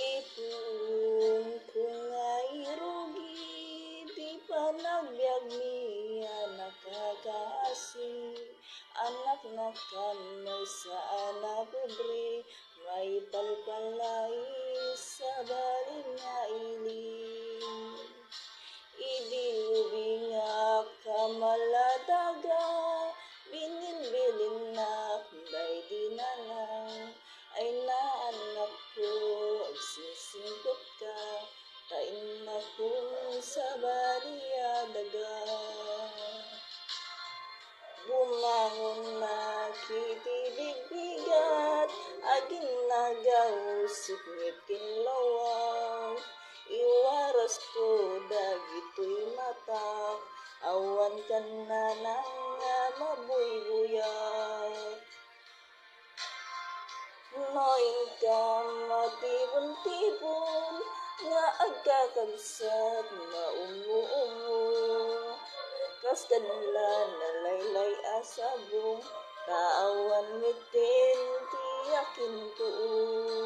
Ipon ko nga'y rugi, di pa nagbiag niya nakakasi. Anak na kamay sana pobre, may palpalay sa baling nga iling. Idilubi nga kamaladaga, binilbilin na bay dinalang. Ay naanak ko, agsisingkot ka, tain na kung sa baliyadaga. Bumangon na kitibigbigat, aging nagausip ngiting lawag. Iwaras ko dagito'y matak, awan ka na nang mabuybuyak. Noing ka matibon-tibon, nga agkakabsat na umu-umu. Kas kanila nalaylay asabong, kaawan mitin tiyakin tuon.